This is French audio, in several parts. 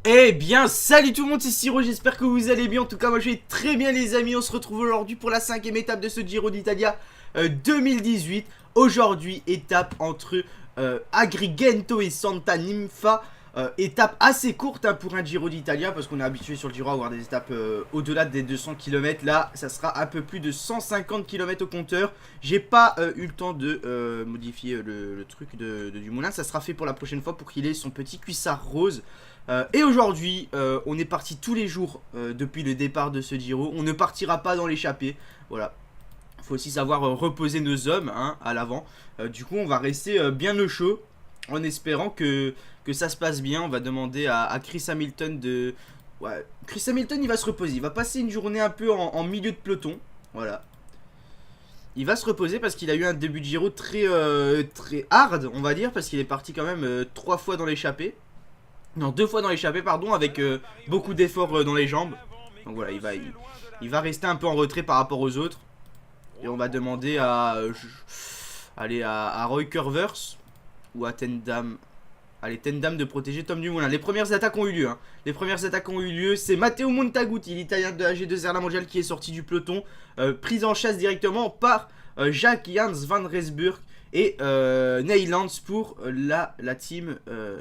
Eh bien, salut tout le monde, c'est Siro, j'espère que vous allez bien. En tout cas, moi je vais très bien les amis. On se retrouve aujourd'hui pour la 5e étape de ce Giro d'Italia 2018. Aujourd'hui, étape entre Agrigento et Santa Ninfa. Étape assez courte pour un Giro d'Italia, parce qu'on est habitué sur le Giro à avoir des étapes au-delà des 200 km. Là, ça sera un peu plus de 150 km au compteur. J'ai pas eu le temps de modifier le truc du moulin. Ça sera fait pour la prochaine fois pour qu'il ait son petit cuissard rose. Et aujourd'hui, on est parti tous les jours depuis le départ de ce Giro. On ne partira pas dans l'échappée. Voilà. Il faut aussi savoir reposer nos hommes à l'avant. Du coup, on va rester bien au chaud en espérant que ça se passe bien. On va demander à Chris Hamilton de... Ouais, Chris Hamilton, il va se reposer. Il va passer une journée un peu en milieu de peloton. Voilà. Il va se reposer parce qu'il a eu un début de Giro très hard, on va dire. Parce qu'il est parti quand même 3 fois dans l'échappée. Non, 2 fois dans l'échappée, pardon, avec beaucoup d'efforts dans les jambes. Donc voilà, il va rester un peu en retrait par rapport aux autres. Et on va demander à Roy Curvers ou à Tendam. Allez, Tendam de protéger Tom Dumoulin. Les premières attaques ont eu lieu. Les premières attaques ont eu lieu. C'est Matteo Montaguti, l'Italien de la G2R La Mondiale, qui est sorti du peloton. Prise en chasse directement par Jacques Jans van Resburg et Neylands pour la team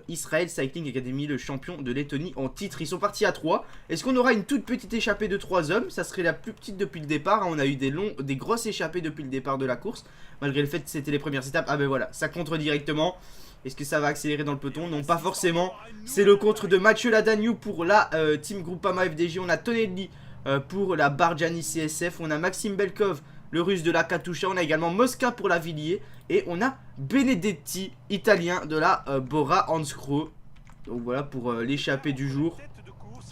Israel Cycling Academy, le champion de Lettonie en titre. Ils sont partis à 3. Est-ce qu'on aura une toute petite échappée de 3 hommes? Ça serait la plus petite depuis le départ. On a eu des grosses échappées depuis le départ de la course, malgré le fait que c'était les premières étapes. Ah ben voilà, ça contre directement. Est-ce que ça va accélérer dans le peloton? Non, pas forcément. C'est le contre de Mathieu Ladagnou pour la team Groupama FDJ. On a Tonelli pour la Bargiani CSF. On a Maxime Belkov, le russe de la Katusha. On a également Mosca pour la Villiers. Et on a Benedetti, italien de la Bora Hansgrohe. Donc voilà pour l'échappée du jour.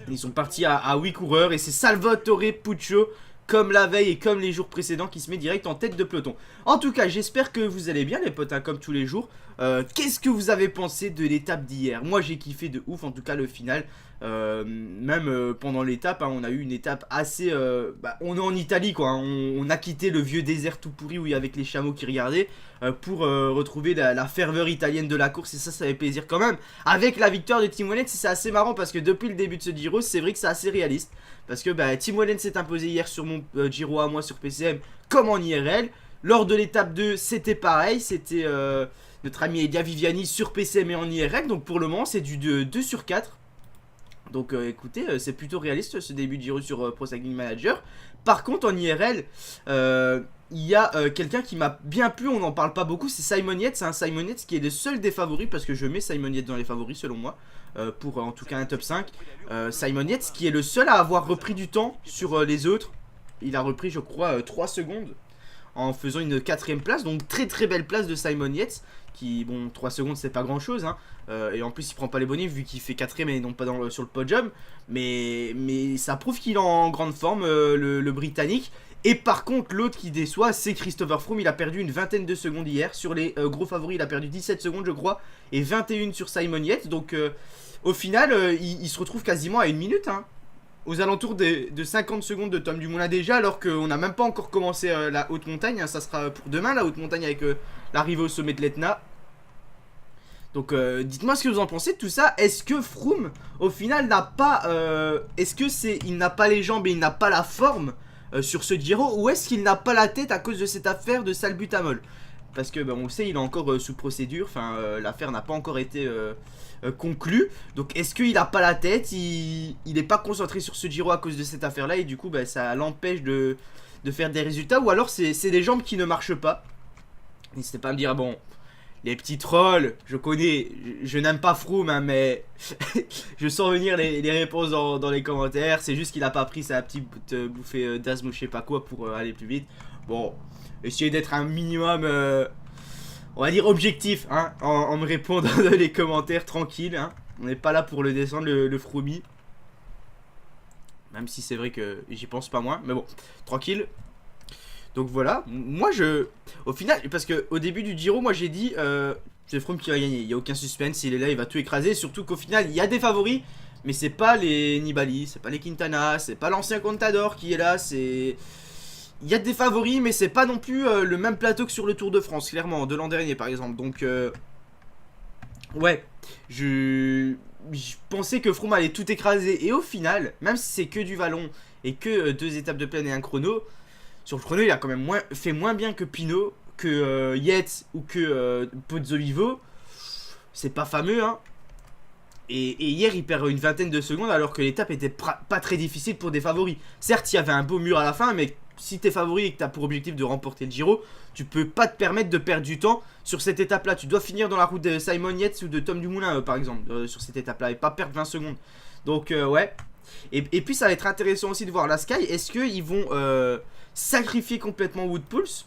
Ils sont partis à 8 coureurs. Et c'est Salvatore Puccio, comme la veille et comme les jours précédents, qui se met direct en tête de peloton. En tout cas, j'espère que vous allez bien les potes, comme tous les jours. Qu'est-ce que vous avez pensé de l'étape d'hier? Moi j'ai kiffé de ouf, en tout cas le final. Même pendant l'étape, on a eu une étape assez... on est en Italie quoi, on a quitté le vieux désert tout pourri où il y avait les chameaux qui regardaient pour retrouver la ferveur italienne de la course. Et ça fait plaisir quand même. Avec la victoire de Tim Wellens, c'est assez marrant parce que depuis le début de ce Giro, c'est vrai que c'est assez réaliste. Parce que Tim Wellens s'est imposé hier sur mon Giro à moi sur PCM comme en IRL. Lors de l'étape 2, c'était pareil, c'était notre ami Elia Viviani sur PCM et en IRL. Donc pour le moment, c'est du 2 sur 4. Donc écoutez, c'est plutôt réaliste ce début de Giro sur Pro Cycling Manager. Par contre en IRL, il y a quelqu'un qui m'a bien plu, on n'en parle pas beaucoup, c'est Simon Yates. Simon Yates qui est le seul des favoris, parce que je mets Simon Yates dans les favoris selon moi, pour en tout cas un top 5. Simon Yates qui est le seul à avoir repris du temps sur les autres. Il a repris je crois 3 secondes en faisant une 4ème place, donc très belle place de Simon Yates. Qui, bon, 3 secondes c'est pas grand chose et en plus il prend pas les bonus vu qu'il fait 4ème et non pas sur le podium. Mais ça prouve qu'il est en grande forme, le Britannique. Et par contre l'autre qui déçoit, c'est Christopher Froome. Il a perdu une vingtaine de secondes hier. Sur les gros favoris il a perdu 17 secondes je crois, et 21 sur Simon Yates. Donc au final il se retrouve quasiment à 1 minute aux alentours de 50 secondes de Tom Dumoulin déjà, alors qu'on n'a même pas encore commencé la haute montagne. Ça sera pour demain la haute montagne avec l'arrivée au sommet de l'Etna. Donc dites-moi ce que vous en pensez de tout ça. Est-ce que Froome au final n'a pas est-ce que il n'a pas les jambes et il n'a pas la forme sur ce Giro, ou est-ce qu'il n'a pas la tête à cause de cette affaire de salbutamol? Parce que on le sait, il est encore sous procédure. Enfin l'affaire n'a pas encore été conclue. Donc est-ce qu'il n'a pas la tête, il n'est pas concentré sur ce Giro à cause de cette affaire là, et du coup ça l'empêche de faire des résultats, ou alors c'est des jambes qui ne marchent pas? N'hésitez pas à me dire. Bon, les petits trolls, je connais, je n'aime pas Froome mais je sens venir les réponses dans les commentaires. C'est juste qu'il a pas pris sa petite bouffée d'asthme ou je sais pas quoi pour aller plus vite. Bon, essayez d'être un minimum on va dire objectif en me répondant dans les commentaires, tranquille On n'est pas là pour le descendre le Froomie. Même si c'est vrai que j'y pense pas moins, mais bon, tranquille. Donc voilà, moi au final, parce que au début du Giro, moi j'ai dit c'est Froome qui va gagner, il n'y a aucun suspense, il est là, il va tout écraser. Surtout qu'au final, il y a des favoris, mais c'est pas les Nibali, c'est pas les Quintana, c'est pas l'ancien Contador qui est là, c'est... Il y a des favoris, mais c'est pas non plus le même plateau que sur le Tour de France, clairement, de l'an dernier par exemple. Donc ouais, pensais que Froome allait tout écraser. Et au final, même si c'est que du vallon et que 2 étapes de plaine et un chrono, sur le chrono il a quand même fait moins bien que Pinot, que Yates ou que Pozzovivo. C'est pas fameux, hein. Et hier il perd une vingtaine de secondes alors que l'étape était pas très difficile pour des favoris. Certes il y avait un beau mur à la fin, mais si t'es favori et que t'as pour objectif de remporter le Giro, tu peux pas te permettre de perdre du temps sur cette étape là. Tu dois finir dans la route de Simon Yates ou de Tom Dumoulin par exemple, sur cette étape là, et pas perdre 20 secondes. Donc ouais. Et puis ça va être intéressant aussi de voir la Sky. Est-ce qu'ils vont sacrifier complètement Wout Poels,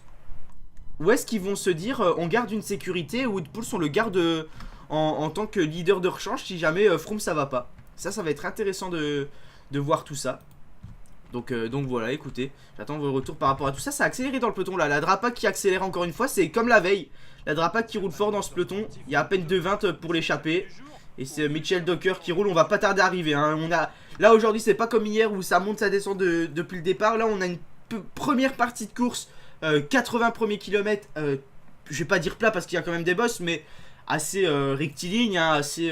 ou est-ce qu'ils vont se dire on garde une sécurité, Wout Poels on le garde en tant que leader de rechange si jamais Froome ça va pas. Ça va être intéressant de voir tout ça. Donc voilà, écoutez, j'attends vos retours par rapport à tout ça. Ça a accéléré dans le peloton là, la Drapac qui accélère encore une fois, c'est comme la veille. La Drapac qui roule fort dans ce peloton, il y a à peine 2,20 pour l'échapper. Et c'est Mitchell Docker qui roule, on va pas tarder à arriver, hein. Là aujourd'hui c'est pas comme hier où ça monte, ça descend depuis le départ. Là on a une première partie de course, 80 premiers kilomètres, je vais pas dire plat parce qu'il y a quand même des bosses, mais assez rectiligne, hein, assez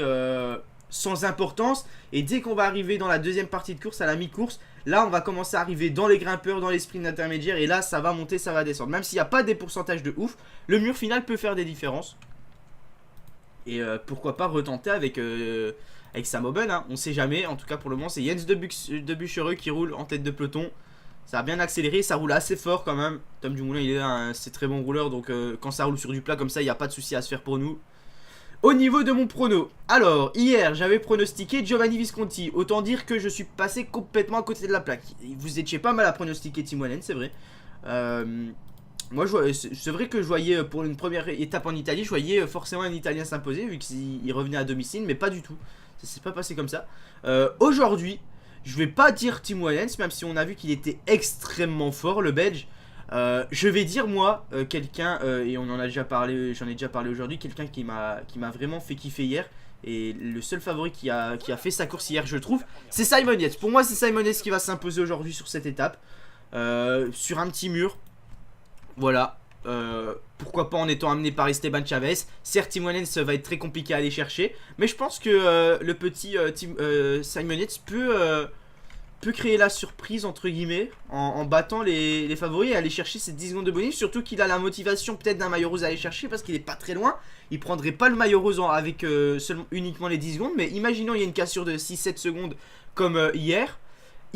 sans importance. Et dès qu'on va arriver dans la deuxième partie de course, à la mi-course, là on va commencer à arriver dans les grimpeurs, dans les sprints intermédiaires. Et là ça va monter, ça va descendre. Même s'il n'y a pas des pourcentages de ouf, le mur final peut faire des différences. Et pourquoi pas retenter avec Sam Oben, hein, on sait jamais. En tout cas pour le moment c'est Jens de Buchereux qui roule en tête de peloton. Ça a bien accéléré, ça roule assez fort quand même. Tom Dumoulin il est là, c'est très bon rouleur. Donc quand ça roule sur du plat comme ça, il n'y a pas de souci à se faire pour nous. Au niveau de mon prono, alors hier j'avais pronostiqué Giovanni Visconti. Autant dire que je suis passé complètement à côté de la plaque. Vous étiez pas mal à pronostiquer Tim Wellens, c'est vrai. Moi c'est vrai que je voyais pour une première étape en Italie, je voyais forcément un Italien s'imposer vu qu'il revenait à domicile, mais pas du tout. Ça s'est pas passé comme ça. Aujourd'hui, je vais pas dire Tim Wellens, même si on a vu qu'il était extrêmement fort, le Belge. Je vais dire moi quelqu'un, et on en a déjà parlé, j'en ai déjà parlé aujourd'hui, quelqu'un qui m'a vraiment fait kiffer hier. Et le seul favori qui a fait sa course hier, je trouve, c'est Simon Yates. Pour moi c'est Simon Yates qui va s'imposer aujourd'hui sur cette étape, sur un petit mur. Voilà, pourquoi pas en étant amené par Esteban Chavez. Certes Tim Wellens va être très compliqué à aller chercher, mais je pense que le petit Simon Yates peut créer la surprise entre guillemets en battant les favoris et aller chercher ces 10 secondes de bonus. Surtout qu'il a la motivation peut-être d'un maillot rose à aller chercher parce qu'il est pas très loin. Il prendrait pas le maillot rose avec uniquement les 10 secondes, mais imaginons il y a une cassure de 6-7 secondes comme hier.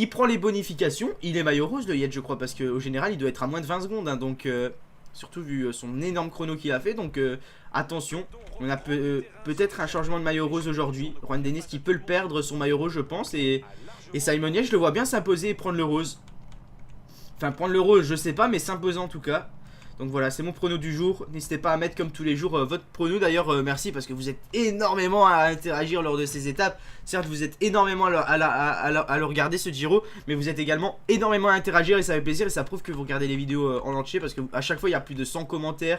Il prend les bonifications, il est maillot rose le Yates je crois, parce qu'au général il doit être à moins de 20 secondes, hein, donc surtout vu son énorme chrono qu'il a fait, donc attention, on a peut-être un changement de maillot rose aujourd'hui. Juan Dennis qui peut le perdre son maillot rose je pense, et Simon Yates je le vois bien s'imposer et prendre le rose. Enfin prendre le rose je sais pas, mais s'imposer en tout cas. Donc voilà, c'est mon prono du jour. N'hésitez pas à mettre comme tous les jours votre prono. D'ailleurs, merci parce que vous êtes énormément à interagir lors de ces étapes. Certes, vous êtes énormément à le regarder ce Giro, mais vous êtes également énormément à interagir et ça fait plaisir. Et ça prouve que vous regardez les vidéos en entier parce qu'à chaque fois, il y a plus de 100 commentaires.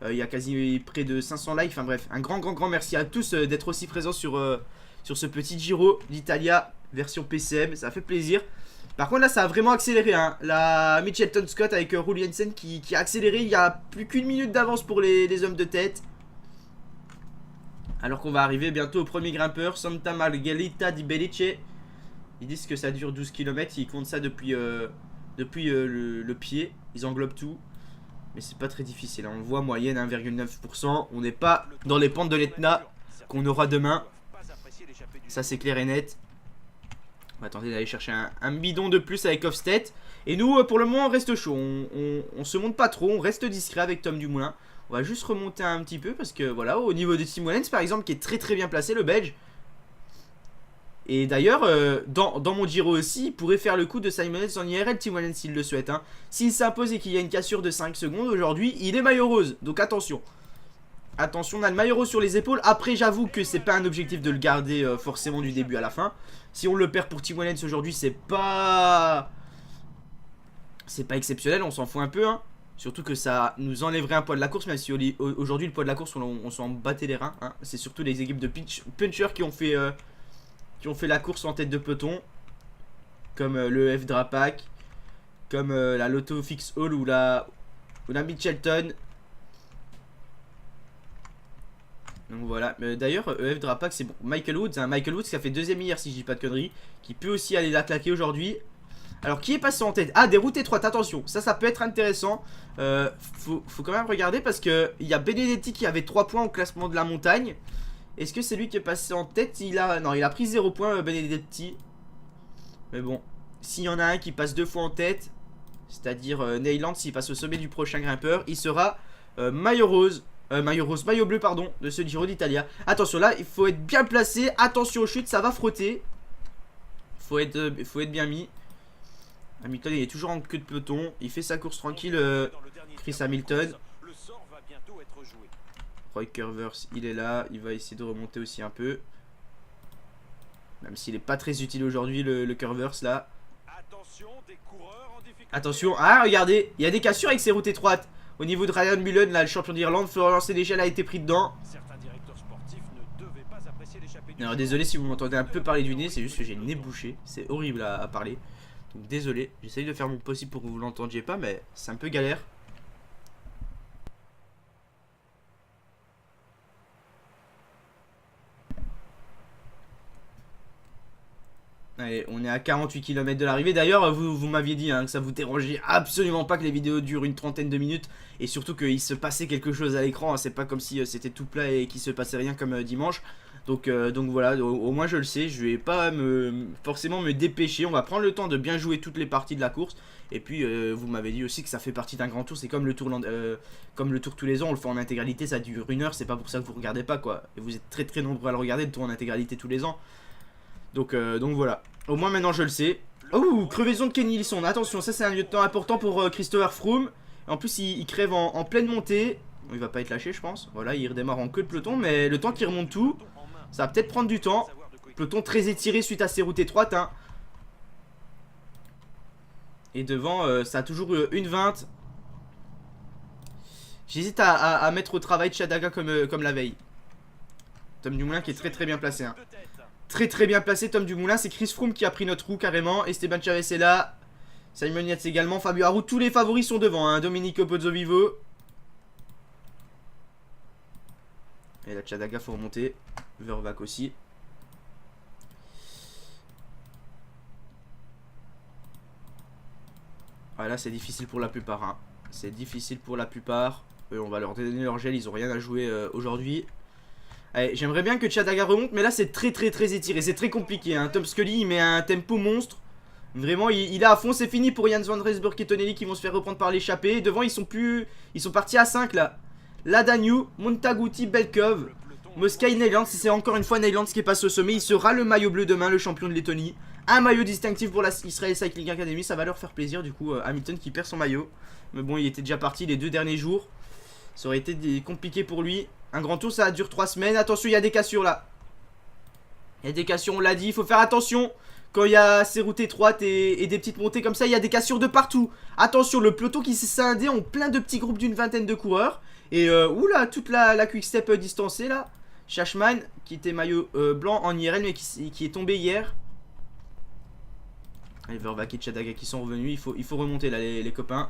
Il y a quasi près de 500 likes. Enfin bref, un grand merci à tous d'être aussi présents sur ce petit Giro d'Italia version PCM. Ça fait plaisir. Par contre là ça a vraiment accéléré, hein. La Mitchelton Scott avec Roel Jensen qui a accéléré. Il y a plus qu'une minute d'avance pour les hommes de tête. Alors qu'on va arriver bientôt au premier grimpeur, Santa Margherita di Belice. Ils disent que ça dure 12 km, ils comptent ça depuis le pied. Ils englobent tout. Mais c'est pas très difficile, hein. On voit moyenne 1,9%. On n'est pas dans les pentes de l'Etna qu'on aura demain. Ça c'est clair et net. On va tenter d'aller chercher un bidon de plus avec Hofstede. Et nous, pour le moment, on reste chaud. On se monte pas trop. On reste discret avec Tom Dumoulin. On va juste remonter un petit peu. Parce que voilà, au niveau de Tim Wellens, par exemple, qui est très bien placé, le Belge. Et d'ailleurs, dans mon Giro aussi, il pourrait faire le coup de Simon Yates en IRL, Tim Wellens, s'il le souhaite, hein. S'il s'impose et qu'il y a une cassure de 5 secondes, aujourd'hui, il est maillot rose. Donc attention. Attention, on a le maillot rose sur les épaules. Après, j'avoue que c'est pas un objectif de le garder forcément du début à la fin. Si on le perd pour Tim Wellens aujourd'hui, c'est pas exceptionnel, on s'en fout un peu, hein. Surtout que ça nous enlèverait un poids de la course, même si aujourd'hui le poids de la course, on s'en battait les reins, hein. C'est surtout les équipes de punchers qui ont fait la course en tête de peloton, comme le F Drapac, comme la Lotto Fix All ou la Mitchelton. Donc voilà, d'ailleurs EF Drapac c'est bon. Michael Woods, hein. Michael Woods qui a fait deuxième hier si je dis pas de conneries, qui peut aussi aller la claquer aujourd'hui. Alors qui est passé en tête? Ah, des routes étroites, attention, ça peut être intéressant. Faut quand même regarder parce que il y a Benedetti qui avait 3 points au classement de la montagne. Est-ce que c'est lui qui est passé en tête? Non, il a pris 0 points Benedetti. Mais bon, s'il y en a un qui passe 2 fois en tête, c'est-à-dire Neyland, s'il passe au sommet du prochain grimpeur, il sera maillot bleu pardon, de ce Giro d'Italia. Attention là, il faut être bien placé, attention aux chutes, ça va frotter. Faut être bien mis. Hamilton il est toujours en queue de peloton, il fait sa course tranquille, Chris Hamilton. Roy Curvers il est là, il va essayer de remonter aussi un peu. Même s'il est pas très utile aujourd'hui le Curvers là. Attention, ah regardez, il y a des cassures avec ces routes étroites. Au niveau de Ryan Mullen là, le champion d'Irlande, Florian Sénéchal a été pris dedans. Alors désolé si vous m'entendez un peu parler du nez, c'est juste que j'ai le nez bouché, c'est horrible à parler. Donc désolé, j'essaye de faire mon possible pour que vous l'entendiez pas, mais c'est un peu galère. Allez, on est à 48 km de l'arrivée. D'ailleurs, vous m'aviez dit que ça vous dérangeait absolument pas que les vidéos durent une trentaine de minutes. Et surtout qu'il se passait quelque chose à l'écran. C'est pas comme si c'était tout plat et qu'il se passait rien comme dimanche. Donc voilà, au moins je le sais. Je vais pas forcément me dépêcher. On va prendre le temps de bien jouer toutes les parties de la course. Et puis vous m'avez dit aussi que ça fait partie d'un grand tour. C'est comme le tour tous les ans. On le fait en intégralité, ça dure 1 heure. C'est pas pour ça que vous regardez pas quoi. Et vous êtes très nombreux à le regarder, le tour en intégralité tous les ans. Donc voilà. Au moins maintenant je le sais. Oh, crevaison de Kenny Lisson. Attention, ça c'est un lieutenant important pour Christopher Froome. En plus il crève en pleine montée. Il va pas être lâché je pense. Voilà, il redémarre en queue de peloton. Mais le temps qu'il remonte tout, ça va peut-être prendre du temps. Peloton très étiré suite à ces routes étroites hein. Et devant ça a toujours 1,20. J'hésite à mettre au travail Chadaga comme la veille. Tom Dumoulin qui est très bien placé hein. Très bien placé Tom Dumoulin. C'est Chris Froome qui a pris notre roue carrément. Esteban Chavez est là. Simon Yates également. Fabio Aru. Tous les favoris sont devant hein. Domenico Pozzovivo. Et là Chadaga faut remonter. Vervac aussi. Ah là c'est difficile pour la plupart hein. C'est difficile pour la plupart. On va leur donner leur gel. Ils ont rien à jouer aujourd'hui. Allez, j'aimerais bien que Chadaga remonte, mais là c'est très étiré, c'est très compliqué hein. Tom Scully il met un tempo monstre. Vraiment il est à fond, c'est fini pour Jans Van Rensburg et Tonelli qui vont se faire reprendre par l'échappée. Devant ils sont partis à 5 là. Ladagnou, Montaguti, Belkov, Moskai, Neyland. Si c'est encore une fois Neyland qui passe au sommet, il sera le maillot bleu demain, le champion de Lettonie. Un maillot distinctif pour la Israel Cycling Academy, ça va leur faire plaisir du coup. Hamilton qui perd son maillot. Mais bon il était déjà parti les 2 derniers jours. Ça aurait été compliqué pour lui. Un grand tour ça dure 3 semaines. Attention il y a des cassures là. Il y a des cassures on l'a dit. Il faut faire attention. Quand il y a ces routes étroites et des petites montées comme ça. Il y a des cassures de partout. Attention le peloton qui s'est scindé en plein de petits groupes d'une vingtaine de coureurs. Et oula toute la quick step distancée là. Shashman qui était maillot blanc en IRL mais qui est tombé hier. Allez Vervac et Chadaga qui sont revenus. Il faut remonter là les copains.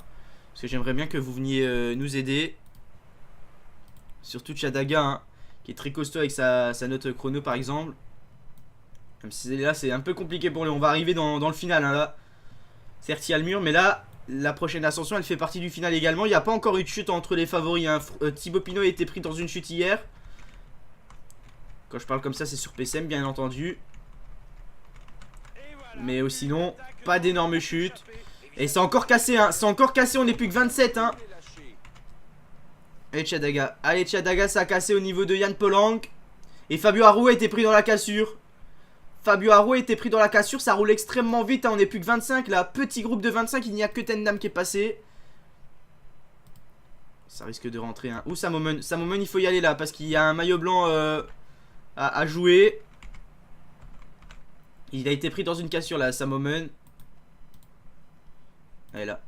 Parce que j'aimerais bien que vous veniez nous aider. Surtout Chadaga hein, qui est très costaud avec sa note chrono par exemple. Même si là c'est un peu compliqué pour lui. On va arriver dans le final hein, là. Certes il y a le mur mais là la prochaine ascension elle fait partie du final également. Il n'y a pas encore eu de chute entre les favoris hein. Thibaut Pinot a été pris dans une chute hier. Quand je parle comme ça c'est sur PCM bien entendu. Mais sinon pas d'énormes chutes. Et c'est encore cassé hein. C'est encore cassé, on n'est plus que 27 hein. Allez Chadaga ça a cassé au niveau de Yann Polanc. Et Fabio Aru a été pris dans la cassure. Ça roule extrêmement vite hein. On n'est plus que 25 là. Petit groupe de 25, il n'y a que Tendam qui est passé. Ça risque de rentrer hein. Où Samomen il faut y aller là. Parce qu'il y a un maillot blanc à jouer. Il a été pris dans une cassure là Samomen. Allez là.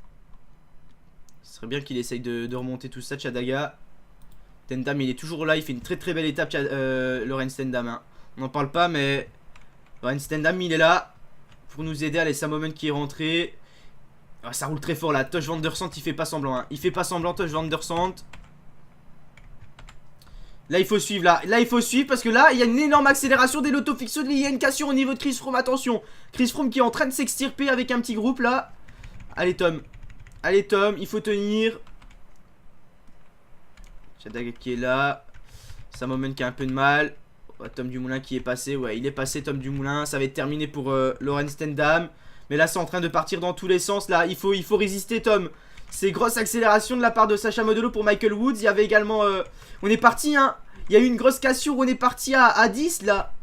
Ce serait bien qu'il essaye de remonter tout ça, Chadaga. Tendam il est toujours là, il fait une très belle étape Lorenz Tendam hein. On n'en parle pas mais Lorenz Tendam il est là pour nous aider. Allez Samomen qui est rentré. Ah, ça roule très fort là, Tosh Van Der Sant il fait pas semblant hein. Il fait pas semblant Tosh Van Der Sant. Là il faut suivre, là il faut suivre parce que là il y a une énorme accélération dès l'autofixo. Il y a une cassure au niveau de Chris Froome, attention. Chris Froome qui est en train de s'extirper avec un petit groupe là. Allez Tom, il faut tenir. Chadaga qui est là. Samomen qui a un peu de mal. Ouais, Tom Dumoulin qui est passé, ouais il est passé Tom Dumoulin. Ça va être terminé pour Laurens Stendam. Mais là c'est en train de partir dans tous les sens là. Il faut résister Tom. C'est grosse accélération de la part de Sacha Modolo pour Michael Woods. Il y avait également on est parti hein. Il y a eu une grosse cassure. On est parti à 10 là.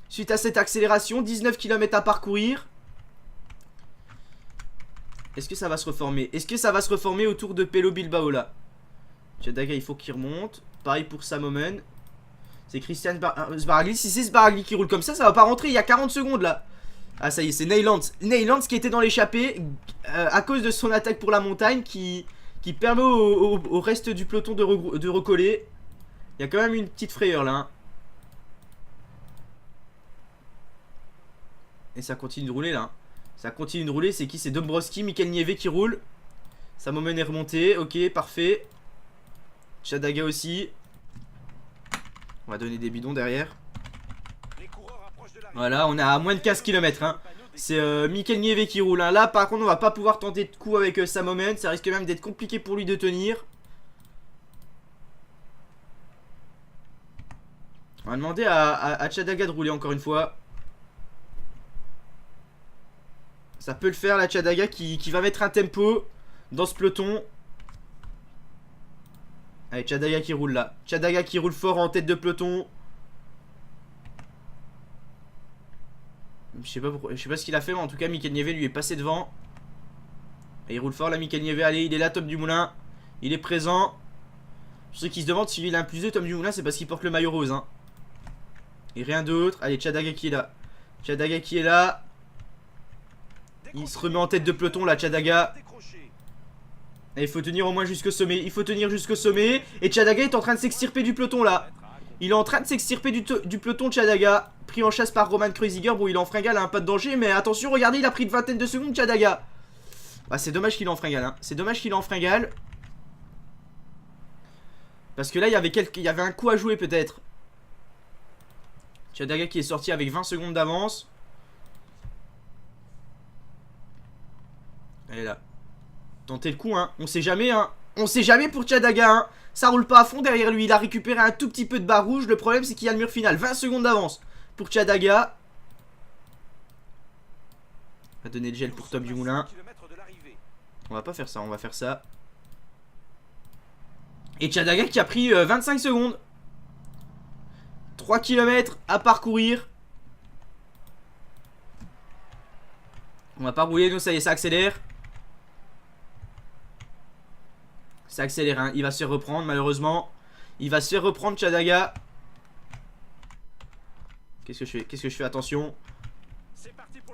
Suite à cette accélération. 19 km à parcourir. Est-ce que ça va se reformer? Est-ce que ça va se reformer autour de Pello Bilbao là? Chadaga il faut qu'il remonte. Pareil pour Samomen. C'est Christian Sbaragli. Si c'est Sbaragli qui roule comme ça va pas rentrer. Il y a 40 secondes là. Ah ça y est, c'est Neylands. Neylands qui était dans l'échappée à cause de son attaque pour la montagne qui permet au reste du peloton de recoller. Il y a quand même une petite frayeur là hein. Et ça continue de rouler là hein. Ça continue de rouler, c'est qui? C'est Dombrowski, Mikel Nieve qui roule. Samomen est remonté, ok parfait. Chadaga aussi. On va donner des bidons derrière. Voilà, on est à moins de 15 km hein. C'est Mikel Nieve qui roule hein. Là par contre on va pas pouvoir tenter de coup avec Samomen. Ça risque même d'être compliqué pour lui de tenir. On va demander à Chadaga de rouler encore une fois. Ça peut le faire la Chadaga qui va mettre un tempo dans ce peloton. Allez Chadaga qui roule là. Chadaga qui roule fort en tête de peloton. Je sais pas ce qu'il a fait mais en tout cas Mikel Nieve lui est passé devant. Et il roule fort là Mikel Nieve. Allez il est là Tom Dumoulin. Il est présent. Pour ceux qui se demandent s'il a un plus 2 Tom Dumoulin c'est parce qu'il porte le maillot rose hein. Et rien d'autre. Allez Chadaga qui est là. Chadaga qui est là. Il se remet en tête de peloton là Chadaga. Et il faut tenir au moins jusqu'au sommet. Il faut tenir jusqu'au sommet. Et Chadaga est en train de s'extirper du peloton là. Il est en train de s'extirper du peloton Chadaga. Pris en chasse par Roman Kreuziger. Bon il est en fringale, un pas de danger. Mais attention regardez il a pris une vingtaine de secondes Chadaga. Bah c'est dommage qu'il est en fringale hein. C'est dommage qu'il est en fringale. Parce que là il y avait un coup à jouer peut-être. Chadaga qui est sorti avec 20 secondes d'avance. Elle est là. Tentez le coup hein. On sait jamais hein. On sait jamais pour Chadaga hein. Ça roule pas à fond derrière lui. Il a récupéré un tout petit peu de barre rouge. Le problème c'est qu'il y a le mur final. 20 secondes d'avance pour Chadaga. On va donner le gel pour Tom Dumoulin. On va pas faire ça. On va faire ça. Et Chadaga qui a pris 25 secondes. 3 km à parcourir. On va pas rouler nous ça y est ça accélère. Ça accélère hein. Il va se faire reprendre malheureusement. Il va se faire reprendre Chadaga. Qu'est-ce que je fais attention.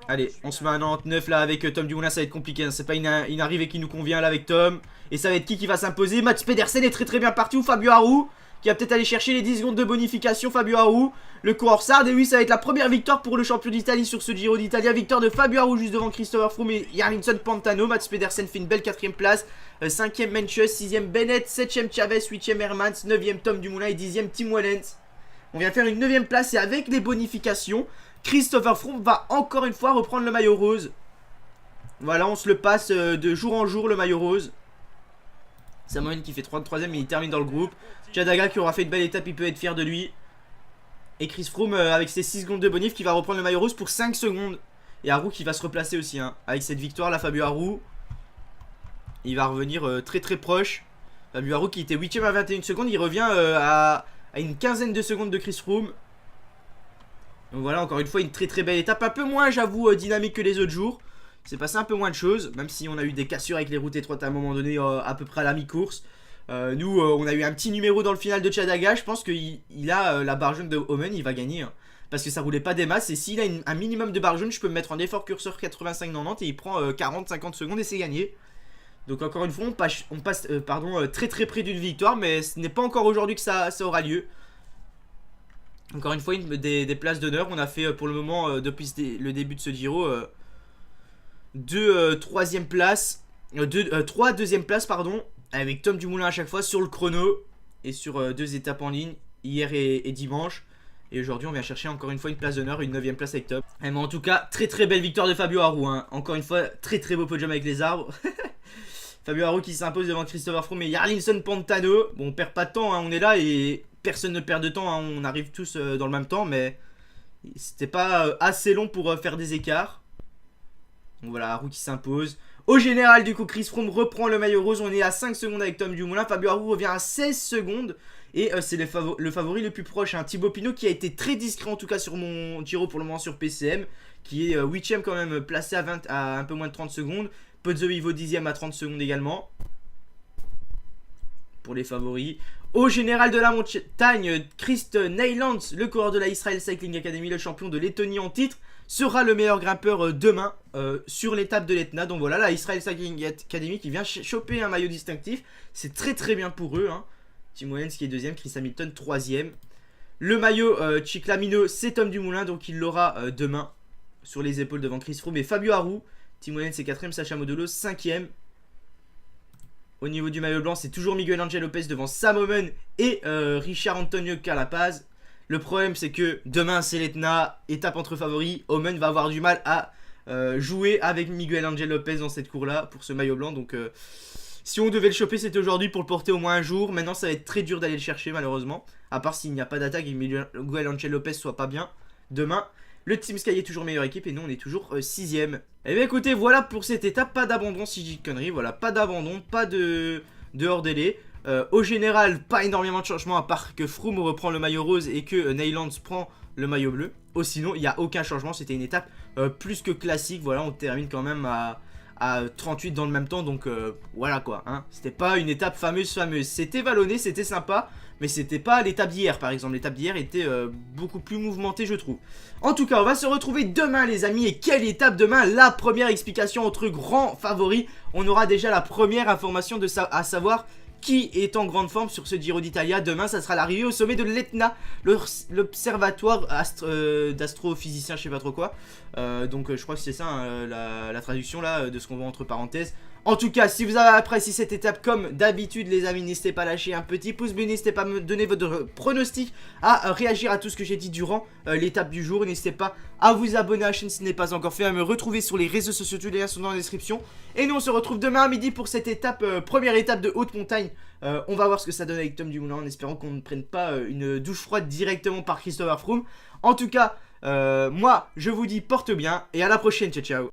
Allez on se met à 99 là avec Tom Dumoulin. Ça va être compliqué hein. C'est pas une arrivée qui nous convient là avec Tom. Et ça va être qui va s'imposer? Mats Pedersen est très bien parti. Ou Fabio Aru qui va peut-être aller chercher les 10 secondes de bonification. Fabio Aru, le coureur Sard. Et oui ça va être la première victoire pour le champion d'Italie sur ce Giro d'Italia. Victoire de Fabio Aru juste devant Christopher Froome et Jarlinson Pantano. Mats Pedersen fait une belle 4ème place. 5ème Mencius, 6ème Bennett, 7ème Chavez, 8ème Hermans, 9ème Tom Dumoulin et 10ème Tim Wellens. On vient faire une 9ème place et avec les bonifications, Christopher Froome va encore une fois reprendre le maillot rose. Voilà, on se le passe de jour en jour le maillot rose. Samoen qui fait 33ème mais il termine dans le groupe. Chadaga qui aura fait une belle étape, il peut être fier de lui. Et Chris Froome avec ses 6 secondes de bonif qui va reprendre le maillot rose pour 5 secondes. Et Aru qui va se replacer aussi hein. Avec cette victoire là Fabio Aru. Il va revenir très proche. Fabio Aru qui était 8ème à 21 secondes. Il revient à une quinzaine de secondes de Chris Froome. Donc voilà encore une fois une très belle étape. Un peu moins j'avoue dynamique que les autres jours. C'est passé un peu moins de choses. Même si on a eu des cassures avec les routes étroites à un moment donné à peu près à la mi-course. Nous on a eu un petit numéro dans le final de Chadaga. Je pense qu'il a la barre jaune de Omen. Il va gagner hein. Parce que ça roulait pas des masses. Et s'il a un minimum de barre jaune je peux me mettre en effort curseur 85-90. Et il prend 40-50 secondes et c'est gagné. Donc encore une fois on passe très près d'une victoire. Mais ce n'est pas encore aujourd'hui que ça aura lieu. Encore une fois des places d'honneur. On a fait pour le moment depuis le début de ce Giro 2 deuxième places pardon. Avec Tom Dumoulin à chaque fois sur le chrono. et sur 2 étapes en ligne, hier et dimanche. Et aujourd'hui on vient chercher encore une fois une place d'honneur, une 9ème place avec top. Mais en tout cas, très belle victoire de Fabio Aru, hein. Encore une fois, très beau podium avec les arbres. Fabio Aru qui s'impose devant Christopher Froome et Jarlinson Pantano. Bon, on perd pas de temps, hein. On est là et personne ne perd de temps, hein. On arrive tous dans le même temps, mais c'était pas assez long pour faire des écarts. Donc voilà, Aru qui s'impose. Au général, du coup, Chris Froome reprend le maillot rose. On est à 5 secondes avec Tom Dumoulin. Fabio Aru revient à 16 secondes. Et c'est le favori le plus proche, hein. Thibaut Pinot qui a été très discret en tout cas sur mon Giro pour le moment sur PCM. Qui est 8ème quand même, placé à un peu moins de 30 secondes. Pozzo Vivo 10ème à 30 secondes également. Pour les favoris. Au général de la montagne, Christ Neylands, le coureur de la Israel Cycling Academy, le champion de Lettonie en titre, sera le meilleur grimpeur demain sur l'étape de l'Etna. Donc voilà, la Israel Cycling Academy qui vient choper un maillot distinctif. C'est très bien pour eux, hein. Tim Wellens qui est 2ème, Chris Hamilton 3ème. Le maillot Chiclamino, c'est Tom Dumoulin, donc il l'aura demain sur les épaules devant Chris Froome et Fabio Aru. Tim Wellens est 4ème, Sacha Modolo 5ème. Au niveau du maillot blanc, c'est toujours Miguel Angel Lopez devant Sam Oomen et Richard Antonio Carapaz. Le problème, c'est que demain, c'est l'Etna, étape entre favoris. Oomen va avoir du mal à jouer avec Miguel Angel Lopez dans cette cour-là pour ce maillot blanc. Donc, si on devait le choper, c'était aujourd'hui pour le porter au moins un jour. Maintenant, ça va être très dur d'aller le chercher, malheureusement. À part s'il n'y a pas d'attaque et que Miguel Angel Lopez soit pas bien demain. Le Team Sky est toujours meilleure équipe et nous on est toujours 6ème. Et bien écoutez, voilà pour cette étape, pas d'abandon si j'ai de conneries, voilà, pas d'abandon, pas de hors délai. Au général, pas énormément de changements à part que Froome reprend le maillot rose et que Neylands prend le maillot bleu. Oh, sinon, il n'y a aucun changement, c'était une étape plus que classique, voilà, on termine quand même à 38 dans le même temps, donc voilà quoi, hein. C'était pas une étape fameuse, c'était vallonné, c'était sympa, mais c'était pas l'étape d'hier par exemple. L'étape d'hier était beaucoup plus mouvementée je trouve. En tout cas on va se retrouver demain les amis. Et quelle étape demain? La première explication entre grands favoris. On aura déjà la première information à savoir qui est en grande forme sur ce Giro d'Italia. Demain ça sera l'arrivée au sommet de l'Etna, l'observatoire d'astrophysiciens, je sais pas trop quoi. Donc je crois que c'est ça, hein, la traduction là de ce qu'on voit entre parenthèses. En tout cas, si vous avez apprécié cette étape comme d'habitude les amis, n'hésitez pas à lâcher un petit pouce bleu, n'hésitez pas à me donner votre pronostic, à réagir à tout ce que j'ai dit durant l'étape du jour. N'hésitez pas à vous abonner à la chaîne si ce n'est pas encore fait, à me retrouver sur les réseaux sociaux, tous les liens sont dans la description. Et nous on se retrouve demain à midi pour cette étape, première étape de haute montagne. On va voir ce que ça donne avec Tom Dumoulin en espérant qu'on ne prenne pas une douche froide directement par Christopher Froome. En tout cas, moi je vous dis porte bien et à la prochaine, ciao ciao.